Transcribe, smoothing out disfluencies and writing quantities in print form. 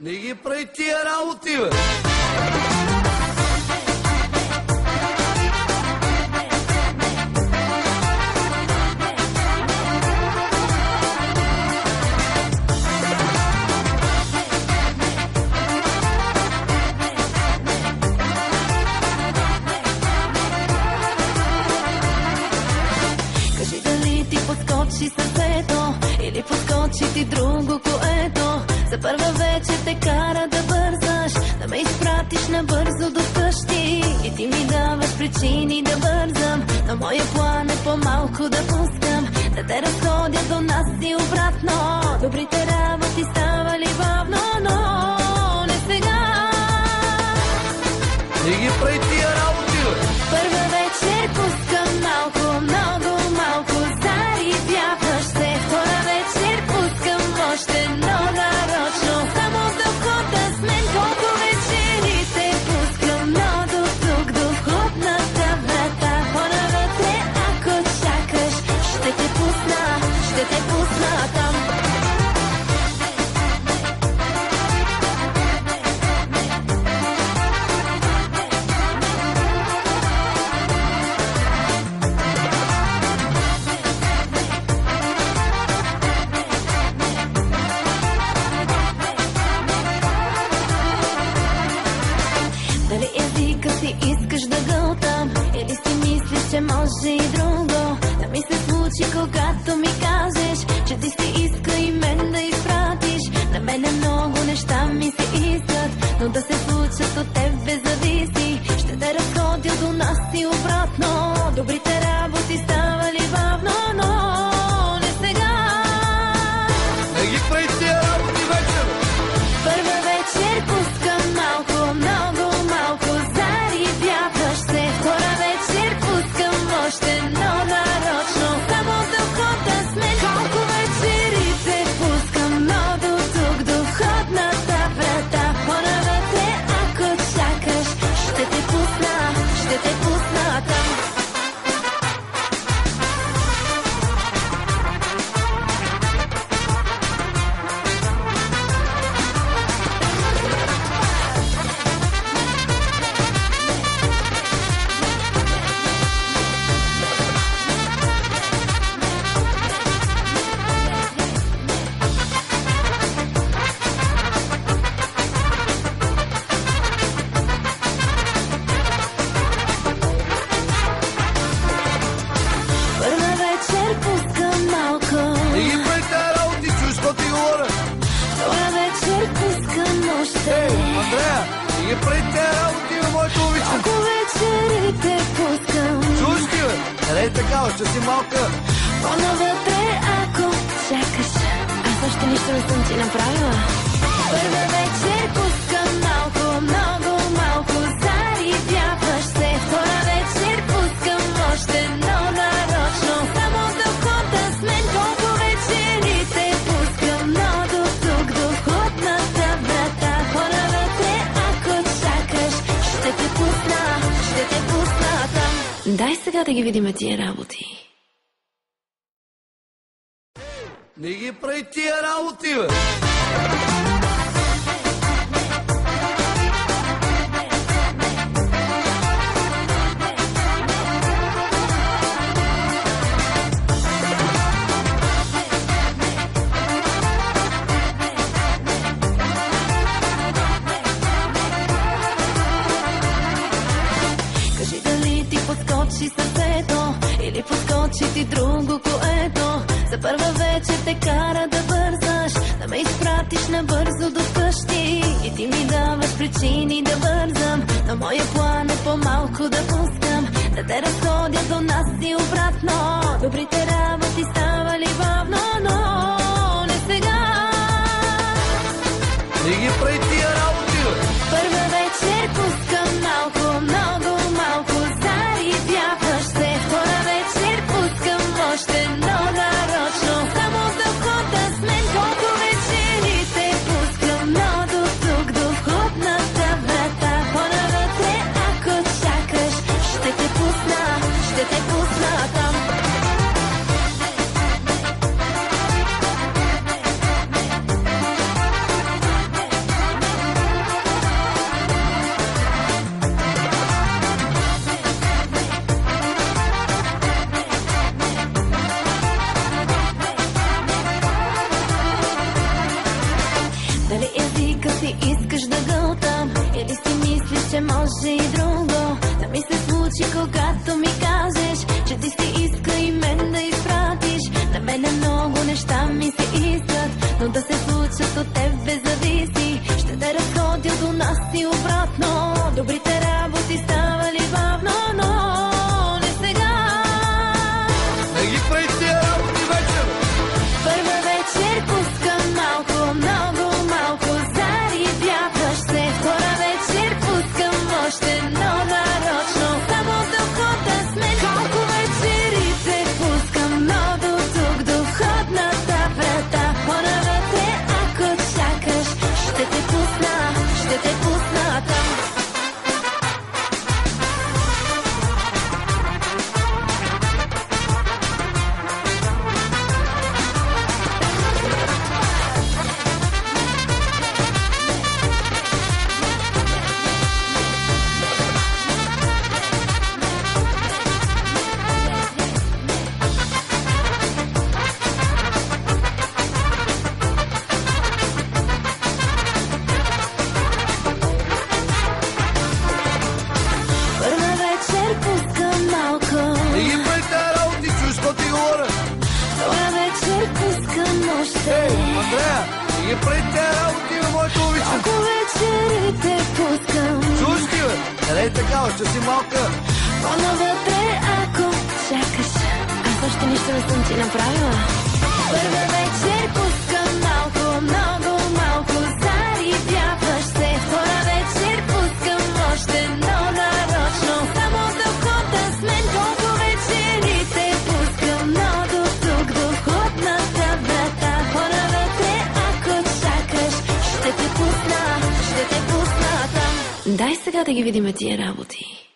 Не ги прави тия работи, бе! Кажи дали ти подскочи сърцето или подскочи ти друго, което за първа вечер те кара да бързаш, да ме изпратиш набързо до къщи и ти ми даваш причини да бързам, но моя план е по-малко да пускам, да те разходя до нас и обратно. Добрите работи ставали бавно, но не сега. Не ги прави тия работи, бе! Първа вечер пускам малко, много малко, зарибяваш се. Втора вечер пускам още, но нарочно, само до входа с мен. Колко вечери те пускам, но до тук, до входната врата. По-навътре, ако чакаш, ще те пусна там. Дали езика си искаш да гълтам, или си мислиш, че може и друго да ми се случи, когато ми кажеш, че ти си иска и мен да изпратиш. На мене много неща ми се искат, но да се случат от тебе зависи. Ще те разходя до нас и обратно. Добрите работи ставали бавно, но не сега. Не ги прави тия работи вече, бе! Първа вечер пускам малко, много малко, зарибяваш се. Втора вечер пускам още, но нарочно, само до входа с мен. Колко вечери те пускам, но до тук, до входната врата. По-навътре, ако чакаш, ще те пусна там. Първа вечер пускам малко, Не ги прави тия работи, чуеш какво ти говоря? втора вечер пускам още. Андрея, не ги прави тия работи, бе, моето обичам! Колко вечери те пускам, Чуеш ти, бе? Ей така, ще си малка! по-навътре, ако чакаш. Аз още нищо не съм ти направила. Първа вечер пускам малко, много малко, зарибяваш се. Втора вечер пускам още, но нарочно, само до входа с мен. Колко вечери те пускам, но до тук, до входната врата. По-навътре, ако чакаш, ще те пусна там. Дай сега да ги видим тия работи. Не ги прави тия работи, бе! Кажи дали ти подскочи сърцето или подскочи ти друго, което за първа вечер те кара да бързаш, да ме изпратиш набързо до къщи и ти ми даваш причини да бързам, но моя план е по-малко да пускам, да те разходя до нас и обратно. Добрите работи ставали бавно, но не сега. Не ги прави тия работи, бе! Първа вечер пускам малко, много малко, зарибяваш се. Втора вечер пускам още, но нарочно, само до входа с мен. Колко вечери те пускам, но до тук, до входната врата. По-навътре, ако чакаш, ще те пусна там. си искаш да гълтам, или си мислиш, че може и друго да ми се случи, когато ми кажеш, че ти си иска и мен да изпратиш. На мене много неща ми се искат, но да се случат от тебе зависи. Ще те разходя до нас и обратно. Добрите работи ставали бавно, но не сега. Не ги прави тия работи вечер. Първа вечер пускам малко, много малко, зарибяваш се. Втора вечер пускам още, но нарочно, само до входа с мен. Колко вечерите пускам, но до тук, до входната врата. По-навътре, ако чакаш, ще те пусна там. Първа вечер пускам малко, Не ги прави тия работи, чуеш какво ти говоря. втора вечер пускам още. Андрея, не ги прави тия работи, бе, моето обича. Колко вечерите пускам, Чуеш ти, бе? Не така, ще си малка. по-навътре, ако чакаш. Аз още нищо не съм ти направила. Първа вечер пускам малко, много малко, зарибяваш се. Втора вечер пускам още, но нарочно, само до входа с мен. Колко вечерите пускам, но до тук, до входната врата. По-навътре, ако чакаш, ще те пусна там. Дай сега да ги видим тия работи.